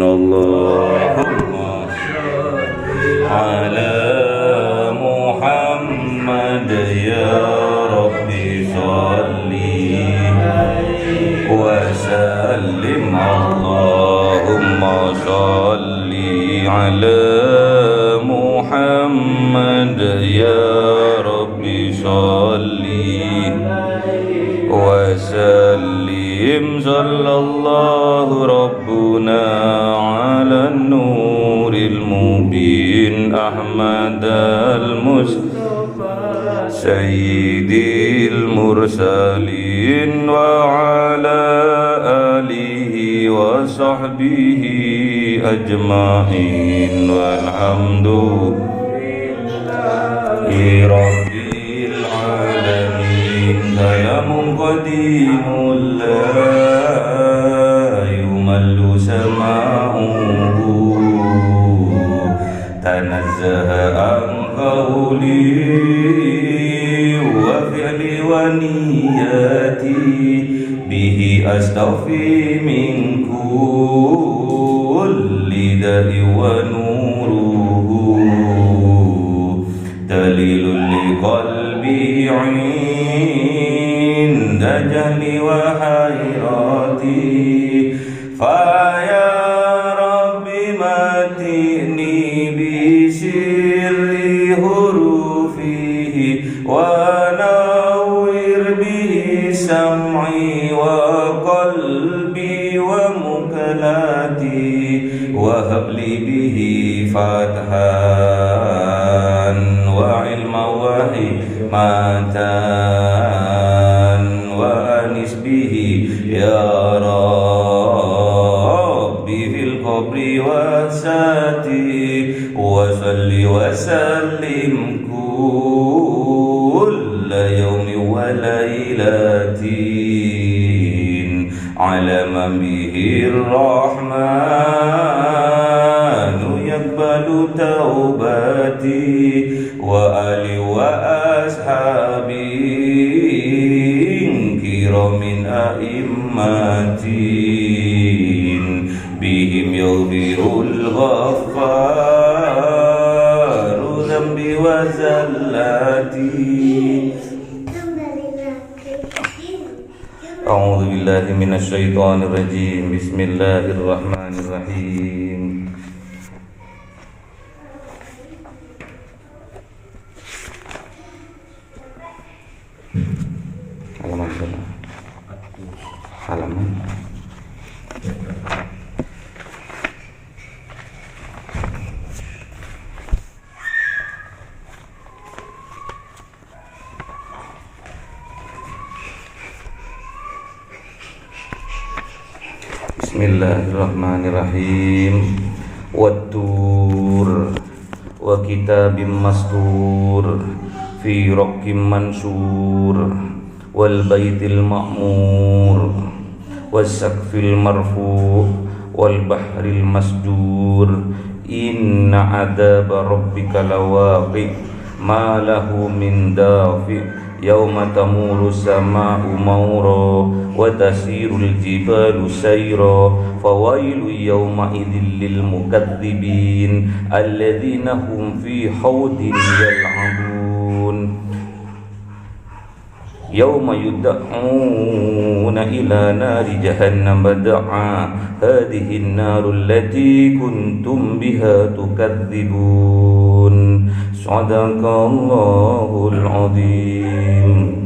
Allahumma ala Muhammad ya Rabbi salli wa sallim. Allahumma salli ala Muhammad ya Rabbi salli wa sallim. Sallallahu rabbuna ala nuril mubin Ahmad al-Mustafa sayyidil mursalin wa ala alihi wa sahbihi ajma'in walhamdulillahi rabbil alamin. Kalamun qadimul la yumallu sama'uhu tanazzaha an qawli wa fi'li wa niyati bihi astaghfi min kulli da'i wa nuruhu dalilul liqalbi 'inda jahli wa hayrati fa ya rabbi matini bi sirri hurufihi wa nawwir bihi sam'i wa qalbi wa mukalati wa habli bihi fathan wa ilma wa hikmatan wa anis bihi ya Rabbi fil qabri wa sati wa salli wa sallim kulla yawmi wa laylatin ala man bihi ar-rahmanu yaqbalu taubati wa ali wa ashabi kiramin a'immatin bihim yaghfirul ghaffaru dhanbi wa zallati. A'udzu billahi minasy syaithanir rajim. Bismillahirrahmanirrahim. Halaman berapa? Halaman Bismillahirrahmanirrahim. Wat-tur wa kitabim mastur fi raqim mansur wal baitil ma'mur was saqfil marfu wal bahril masjur. Inna adaba rabbika lawaqi ma lahu min dafi yauma tamuru sama'u mawra wa tasirul jibalu sayra fawailu yawma idzil lil mukadzibin alladzina hum fi hawdin yal'abun yauma yud'auna ila nari jahannam da'a hadhihi an-naru allati kuntum biha tukadzibun. Sadaqallahul azim.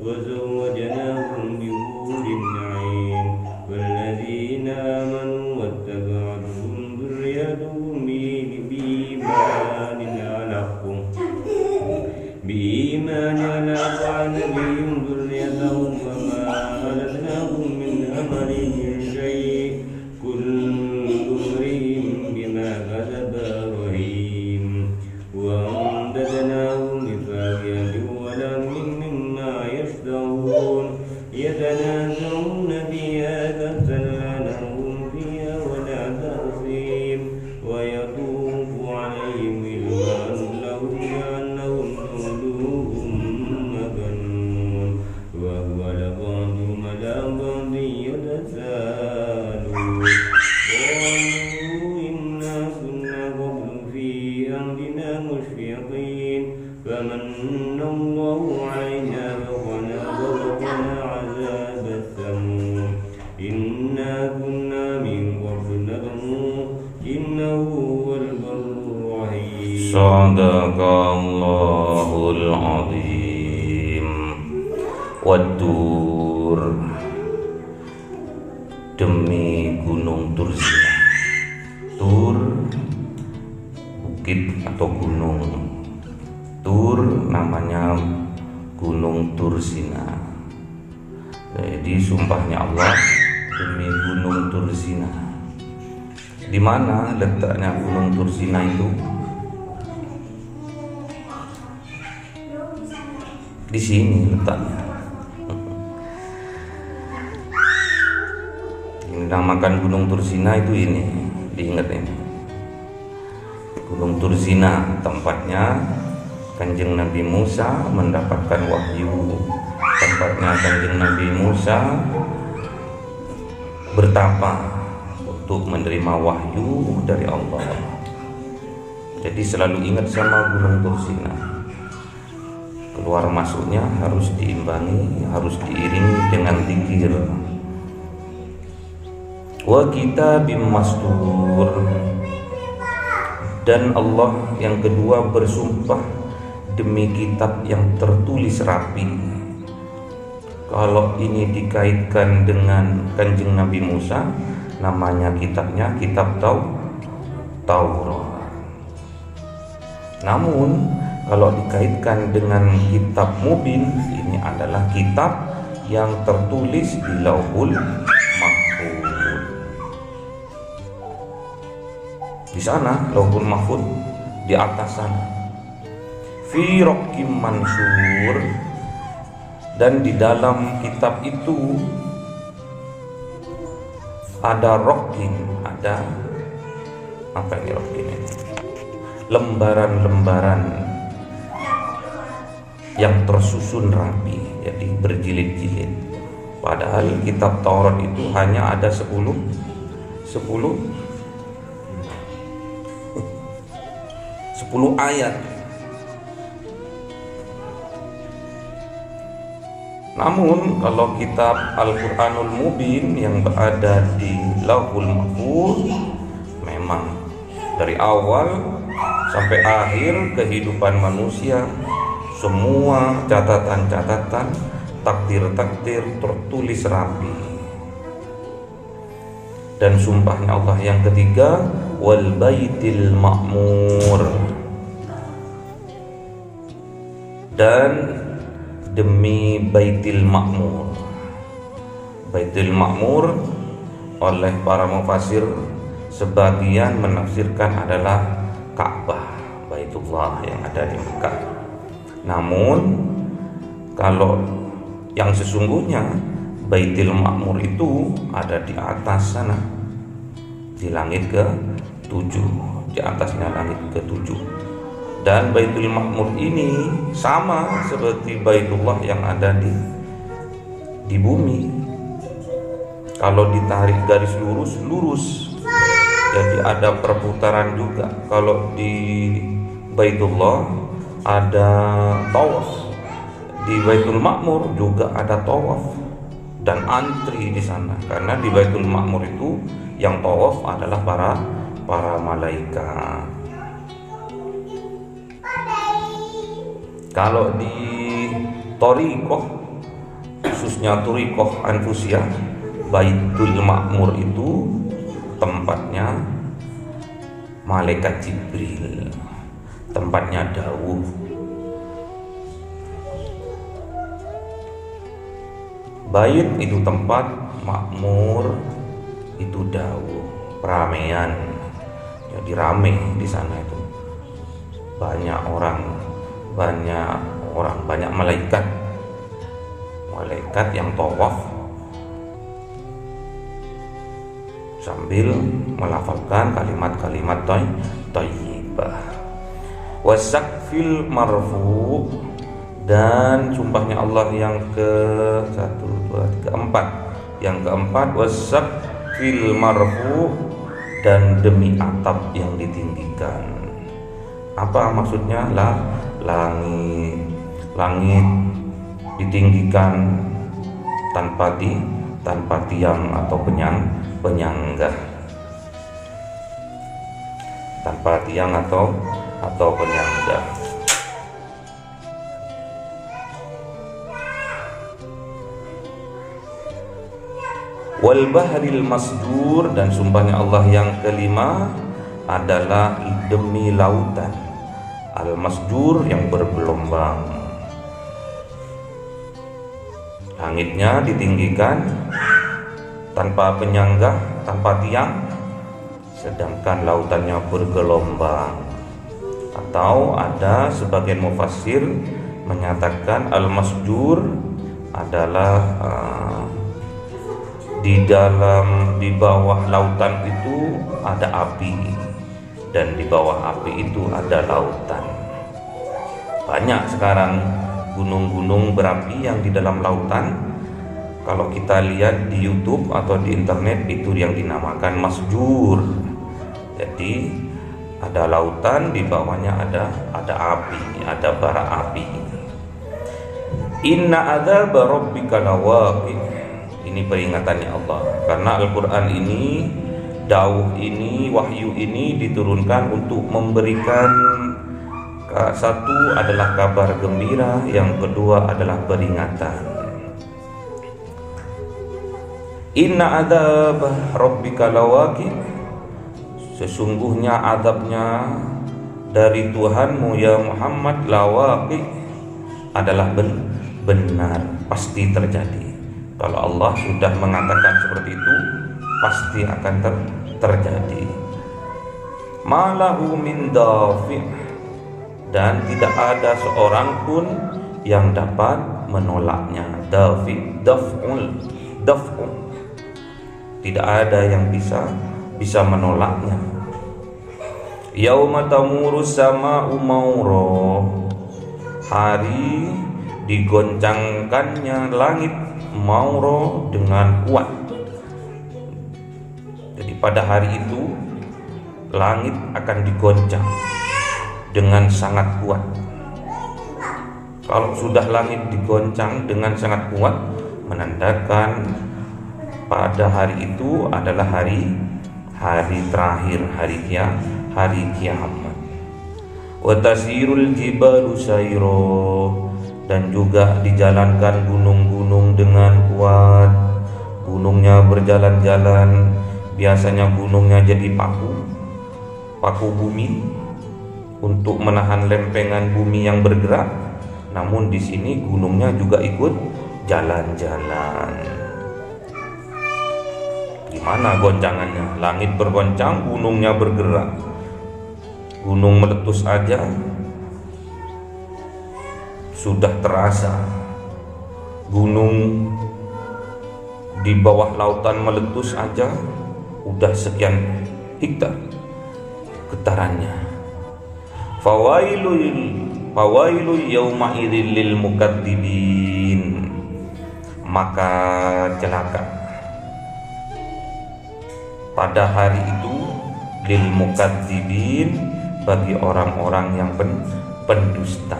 وزوجناهم بحور عين والذين آمنوا واتبعوا من الله علينا ووقنا عذاب السموم إنا كنا من قبل ندعوه إنه هو البر الرحيم. صدق الله العظيم. Wadur, demi gunung Tursina. Tur bukit atau gunung. Tur namanya gunung Tursina. Jadi sumpahnya Allah demi gunung Tursina. Di mana letaknya gunung Tursina itu? Di sini letaknya. Dinamakan gunung Tursina itu ini, diingat ini. Gunung Tursina tempatnya Kanjeng Nabi Musa mendapatkan wahyu. Tempatnya Kanjeng Nabi Musa bertapa untuk menerima wahyu dari Allah. Jadi selalu ingat sama gunung Tursina. Keluar masuknya harus diimbangi, harus diiringi dengan zikir. Wa kitabim mastur, dan Allah yang kedua bersumpah demi kitab yang tertulis rapi. Kalau ini dikaitkan dengan Kanjeng Nabi Musa, namanya kitabnya kitab Taurat. Namun kalau dikaitkan dengan kitab Mubin, ini adalah kitab yang tertulis di Lauhul Mahfuz. Di sana Lauhul Mahfuz, di atas sana. Fi Raqim Mansur, dan di dalam kitab itu ada Raqim, ada apa ini Raqim ini? Lembaran-lembaran yang tersusun rapi, jadi berjilid-jilid. Padahal kitab Taurat itu hanya ada 10 ayat. Namun kalau kitab Al-Quranul Mubin yang berada di Lauhul Mahfuz, memang dari awal sampai akhir kehidupan manusia, semua catatan-catatan, takdir-takdir tertulis rapi. Dan sumpahnya Allah yang ketiga, wal baitil ma'mur, dan demi Baitil Ma'mur. Baitil Ma'mur oleh para mufassir sebagian menafsirkan adalah Ka'bah, Baitullah yang ada di Mekah. Namun kalau yang sesungguhnya Baitil Ma'mur itu ada di atas sana, di langit ke-7, di atasnya langit ke-7. Dan Baitul Ma'mur ini sama seperti Baitullah yang ada di bumi. Kalau ditarik garis lurus, jadi ada perputaran juga. Kalau di Baitullah ada tawaf, di Baitul Ma'mur juga ada tawaf dan antri di sana. Karena di Baitul Ma'mur itu yang tawaf adalah para malaikat. Kalau di Thariqah, khususnya Thariqah Anfusiyah, Baitul Ma'mur itu tempatnya malaikat Jibril, tempatnya dawuh. Bait itu tempat, makmur itu dawuh, ramean. Jadi rame di sana itu. Banyak malaikat yang tawaf sambil melafalkan kalimat-kalimat thayyibah. Wasaqfil marfu, dan sumpahnya Allah yang yang keempat wasaqfil marfu, dan demi atap yang ditinggikan. Apa maksudnya? langit ditinggikan tanpa tiang atau penyangga, tanpa tiang atau penyangga. Wal bahril masjur, dan sumpahnya Allah yang kelima adalah demi lautan al masjur yang bergelombang. Langitnya ditinggikan tanpa penyangga, tanpa tiang, sedangkan lautannya bergelombang. Atau ada sebagian mufassir menyatakan al masjur adalah di bawah lautan itu ada api, dan di bawah api itu ada lautan. Banyak sekarang gunung-gunung berapi yang di dalam lautan. Kalau kita lihat di YouTube atau di internet, itu yang dinamakan masjur. Jadi ada lautan, di bawahnya ada api, ada bara api. Inna adzaba rabbika lawaqi. Ini peringatannya Allah, karena Al-Quran ini, dauh ini, wahyu ini diturunkan untuk memberikan satu adalah kabar gembira, yang kedua adalah peringatan. Inna adzab rabbika lawaqi, sesungguhnya azabnya dari Tuhanmu ya Muhammad, lawaqi adalah benar, pasti terjadi. Kalau Allah sudah mengatakan seperti itu, pasti akan terjadi. Malahu min dafi', dan tidak ada seorang pun yang dapat menolaknya. Dafi', daf'ul, tidak ada yang bisa menolaknya. Yauma tamurus sama'u maura, hari digoncangkannya langit mauro dengan kuat. Jadi pada hari itu langit akan digoncang dengan sangat kuat. Kalau sudah langit digoncang dengan sangat kuat, menandakan pada hari itu adalah hari terakhir, hari kiamat. Wa tasirul jibalu sayro, dan juga dijalankan gunung-gunung dengan kuat. Gunungnya berjalan-jalan, biasanya gunungnya jadi paku bumi untuk menahan lempengan bumi yang bergerak. Namun di sini gunungnya juga ikut jalan-jalan. Gimana goncangannya? Langit bergoncang, gunungnya bergerak. Gunung meletus aja sudah terasa. Gunung di bawah lautan meletus aja udah sekian hektar getarannya. Fawailul yauma idzil lil mukadzibin, maka celaka pada hari itu lil mukadzibin, bagi orang-orang yang pendusta.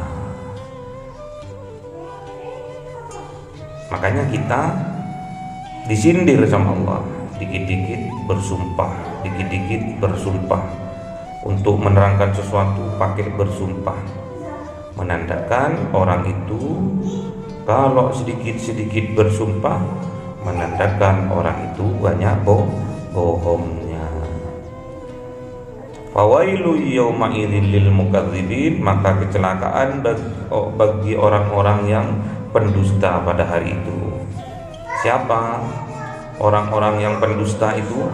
Makanya kita disindir sama Allah, dikit-dikit bersumpah untuk menerangkan sesuatu pakai bersumpah, menandakan orang itu kalau sedikit-sedikit bersumpah, menandakan orang itu banyak bohongnya. Fawailu yauma idzil lil mukadzibin, maka kecelakaan bagi orang-orang yang pendusta pada hari itu. Siapa orang-orang yang pendusta itu?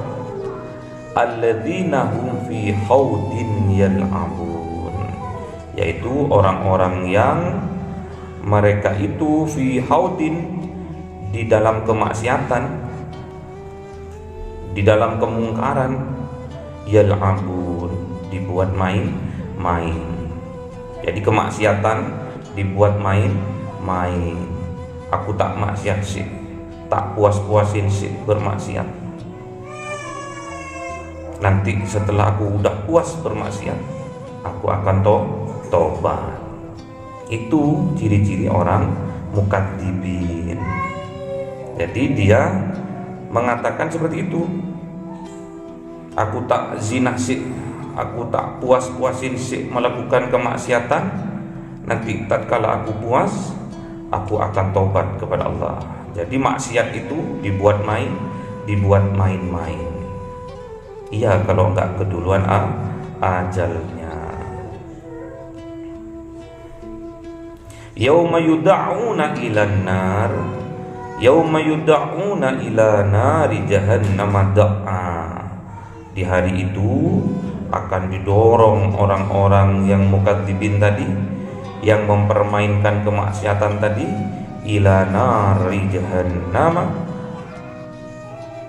Alladzina hum fi khawdin yal'abun, yaitu orang-orang yang mereka itu fi khawdin, di dalam kemaksiatan, di dalam kemungkaran, yal'abun, dibuat main-main. Jadi kemaksiatan dibuat main. Aku tak maksiat sih, tak puas-puasin sih bermaksiat. Nanti setelah aku udah puas bermaksiat, aku akan tobat. Itu ciri-ciri orang mukadzibin. Jadi dia mengatakan seperti itu. Aku tak zina sih, aku tak puas-puasin sih melakukan kemaksiatan. Nanti tatkala aku puas, aku akan tobat kepada Allah. Jadi maksiat itu dibuat main-main. Iya, kalau enggak keduluan ajalnya. Yauma yud'auna ilan nar, yauma yud'auna ila nari jahannam da'a. Di hari itu akan didorong orang-orang yang mukadzibin tadi, yang mempermainkan kemaksiatan tadi, ila nari jahannam,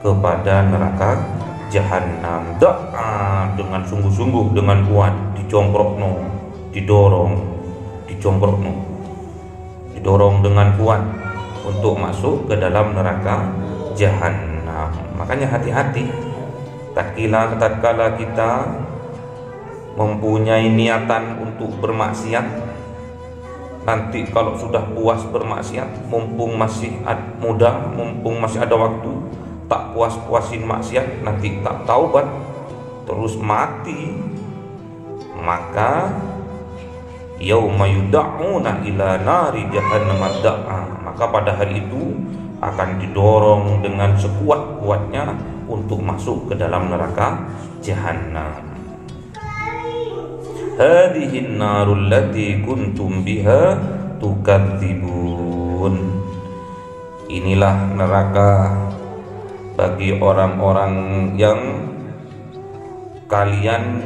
kepada neraka Jahannam da'a, dengan sungguh-sungguh, dengan kuat, dicongkrokno, didorong dengan kuat untuk masuk ke dalam neraka Jahannam. Makanya hati-hati tatkala kita mempunyai niatan untuk bermaksiat, nanti kalau sudah puas bermaksiat, mumpung masih muda, mumpung masih ada waktu, tak puas-puasin maksiat, nanti tak taubat, terus mati, maka yauma yud'auna ila nari jahannam da'a, maka pada hari itu akan didorong dengan sekuat-kuatnya untuk masuk ke dalam neraka Jahannam. Hadhihin narul lati kuntum biha tukadzibun. Inilah neraka bagi orang-orang yang kalian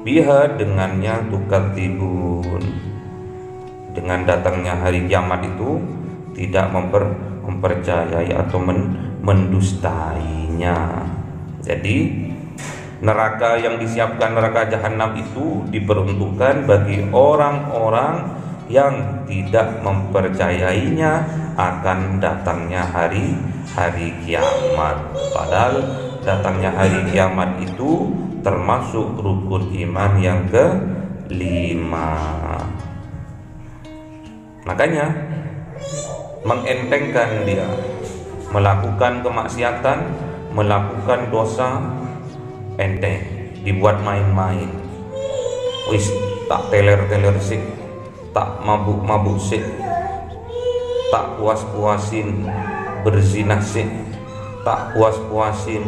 biha dengannya tukadzibun, dengan datangnya hari kiamat itu tidak mempercayai atau mendustainya. Jadi neraka yang disiapkan, neraka Jahannam itu diperuntukkan bagi orang-orang yang tidak mempercayainya akan datangnya hari kiamat. Padahal datangnya hari kiamat itu termasuk rukun iman yang ke-5. Makanya mengentengkan dia melakukan kemaksiatan, melakukan dosa, enteng, dibuat main-main. Wis tak teler-teler sik, tak mabuk-mabuk sik, tak puas-puasin berzina sik, tak puas-puasin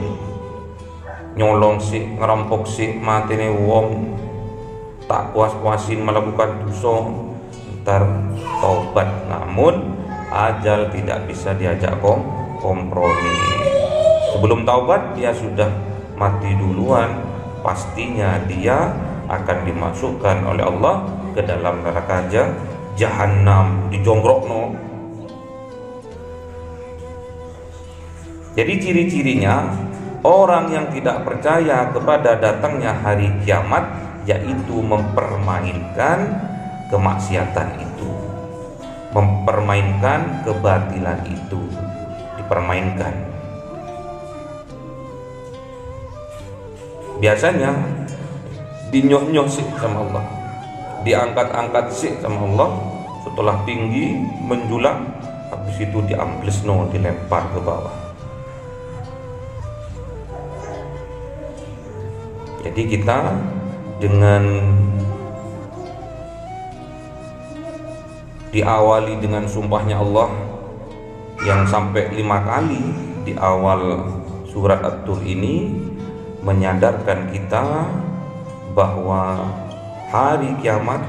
nyolong sik, ngerampok sik, matine wong, tak puas-puasin melakukan dosa, ntar taubat, namun ajal tidak bisa diajak kompromi. Sebelum taubat dia sudah mati duluan, pastinya dia akan dimasukkan oleh Allah ke dalam neraka Jahannam, dijongkrokno. Jadi ciri-cirinya orang yang tidak percaya kepada datangnya hari kiamat, yaitu mempermainkan kemaksiatan itu, mempermainkan kebatilan itu, dipermainkan. Biasanya dinyok-nyok sih sama Allah, diangkat-angkat sih sama Allah, setelah tinggi menjulang, habis itu diamblesno, dilempar ke bawah. Jadi kita dengan diawali dengan sumpahnya Allah yang sampai 5 kali di awal surat At-Tur ini, menyadarkan kita bahwa hari kiamat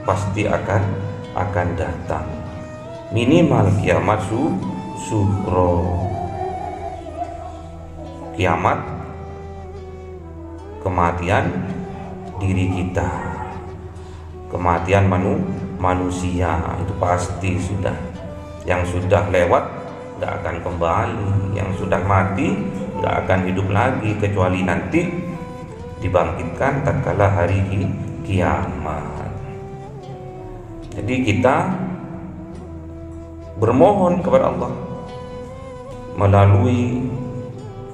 pasti akan datang. Minimal kiamat sugro, kiamat kematian diri kita, kematian manusia itu pasti sudah. Yang sudah lewat tidak akan kembali, yang sudah mati tidak akan hidup lagi, kecuali nanti dibangkitkan tatkala hari kiamat. Jadi kita bermohon kepada Allah melalui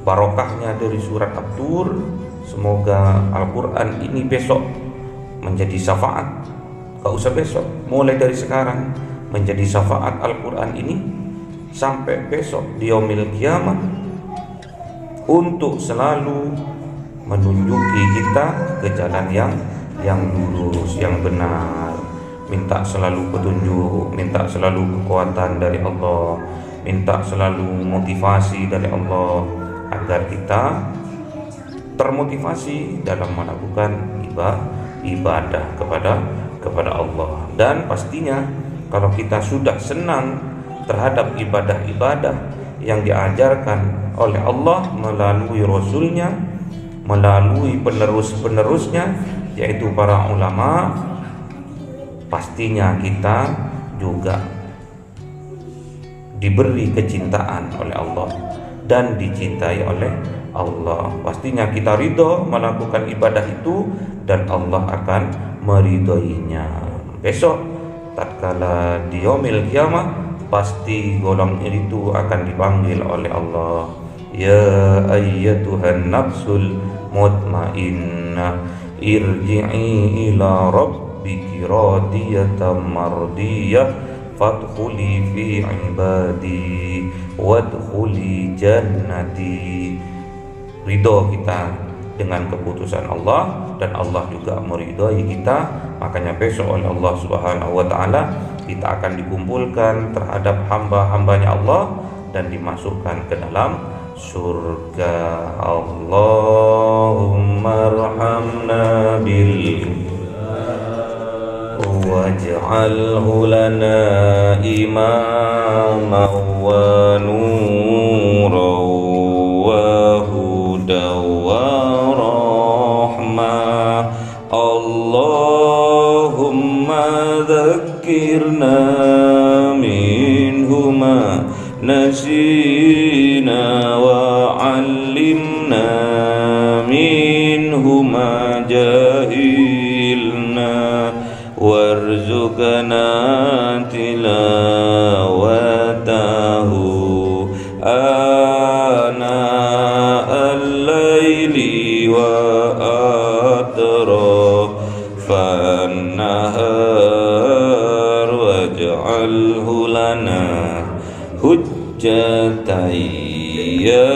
barokahnya dari surat At-Tur, semoga Al-Quran ini besok menjadi syafaat gak usah besok, mulai dari sekarang menjadi syafaat Al-Quran ini sampai besok di yaumil kiamah, untuk selalu menunjuki kita ke jalan yang lurus, yang benar. Minta selalu petunjuk, minta selalu kekuatan dari Allah, minta selalu motivasi dari Allah, agar kita termotivasi dalam melakukan ibadah kepada Allah. Dan pastinya kalau kita sudah senang terhadap ibadah-ibadah yang diajarkan oleh Allah melalui Rasulnya, melalui penerus-penerusnya, yaitu para ulama, pastinya kita juga diberi kecintaan oleh Allah dan dicintai oleh Allah. Pastinya kita ridho melakukan ibadah itu dan Allah akan meridhoinya. Besok tatkala di yaumil kiamah, pasti golongan itu akan dipanggil oleh Allah. Ya ayyatuhan nafsul mutmainnah, irji'i ila rabbiki radiyatan mardiyah, fadkhuli fi ibadi wadkhuli jannati. Ridho kita dengan keputusan Allah dan Allah juga meridhai kita. Makanya besok oleh Allah Subhanahu wa taala kita akan dikumpulkan terhadap hamba-hambanya Allah dan dimasukkan ke dalam surga. Allahumma arhamna bil waj'alhu lana imaman wa nuran wa hudan wa rahmah. Allahumma dhakkirna minhuma nasina wa 'allimna minhuma jahilna warzuqna tilawatahu ana al-laili wa atrafan nahar waj'alhu lana hujjatan ya